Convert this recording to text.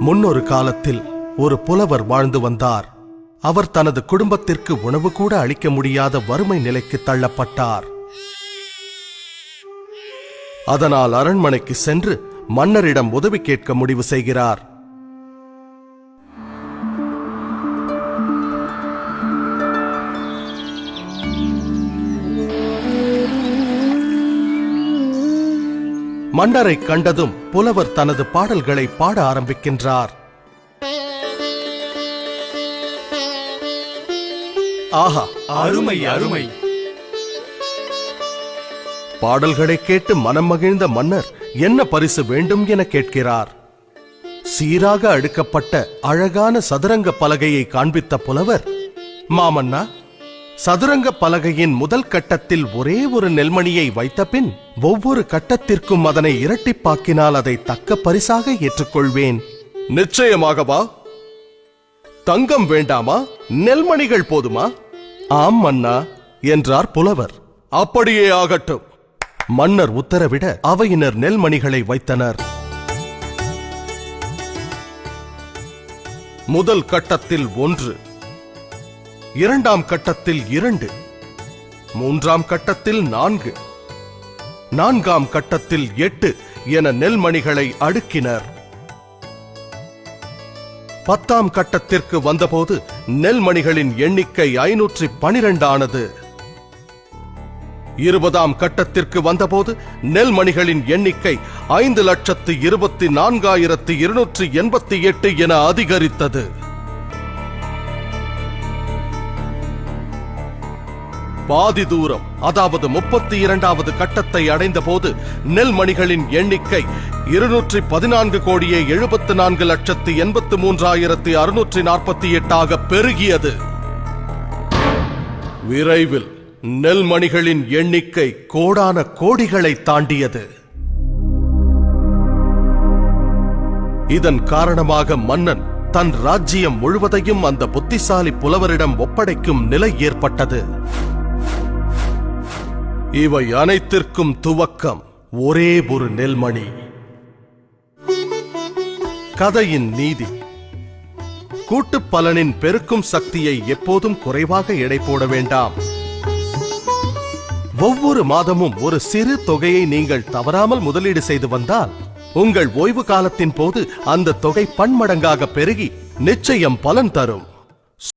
முன்னொரு காலத்தில் ஒரு புலவர் வாழ்ந்து வந்தார். அவர் தனது குடும்பத்திற்கு உணவு கூட அளிக்க முடியாத வறுமை நிலைக்கு தள்ளப்பட்டார். அதனால் அரண்மனைக்கு சென்று மன்னரிடம் உதவி கேட்க முடிவு செய்கிறார். மன்னரை கண்டதும் புலவர் தனது பாடல்களை பாட ஆரம்பிக்கின்றார். ஆஹா, அருமை அருமை! பாடல்களை கேட்டு மனம் மகிழ்ந்த மன்னர் என்ன பரிசு வேண்டும் என கேட்கிறார். சீராக அடுக்கப்பட்ட அழகான சதுரங்க பலகையை காண்பித்த புலவர், மாமன்னா, சதுரங்க பலகையின் முதல் கட்டத்தில் ஒரே ஒரு நெல்மணியை வைத்த பின் ஒவ்வொரு கட்டத்திற்கும் அதனை இரட்டிப்பாக்கினால் அதை தக்க பரிசாக ஏற்றுக்கொள்வேன். நிச்சயமாகவா? தங்கம் வேண்டாமா? நெல்மணிகள் போதுமா? ஆம் மன்னா என்றார் புலவர். அப்படியே ஆகட்டும். மன்னர் உத்தரவிட அவையினர் நெல்மணிகளை வைத்தனர். முதல் கட்டத்தில் 1, இரண்டாம் கட்டத்தில் 2, மூன்றாம் கட்டத்தில் 4, நான்காம் கட்டத்தில் 8 என நெல்மணிகளை அடுக்கினர். 10ஆம் கட்டத்திற்கு வந்தபோது நெல்மணிகளின் எண்ணிக்கை 512 ஆனது. 20ஆம் கட்டத்திற்கு வந்தபோது நெல்மணிகளின் எண்ணிக்கை 5,24,288 என அதிகரித்தது. பாதி தூரம், அதாவது 32வது கட்டத்தை அடைந்த போது நெல்மணிகளின் எண்ணிக்கை 214,74,83,648 பெருகியது. விரைவில் நெல்மணிகளின் எண்ணிக்கை கோடான கோடிகளை தாண்டியது. இதன் காரணமாக மன்னன் தன் ராஜ்யம் முழுவதையும் அந்த புத்திசாலி புலவரிடம் ஒப்படைக்கும் நிலை ஏற்பட்டது. இவை அனைத்திற்கும் துவக்கம் ஒரே ஒரு நெல்மணி. கதையின் நீதி: கூட்டு பலனின் பெருக்கும் சக்தியை எப்போதும் குறைவாக எடை போட வேண்டாம். ஒவ்வொரு மாதமும் ஒரு சிறு தொகையை நீங்கள் தவறாமல் முதலீடு செய்து வந்தால் உங்கள் ஓய்வு காலத்தின் போது அந்த தொகை பன்மடங்காக பெருகி நிச்சயம் பலன் தரும்.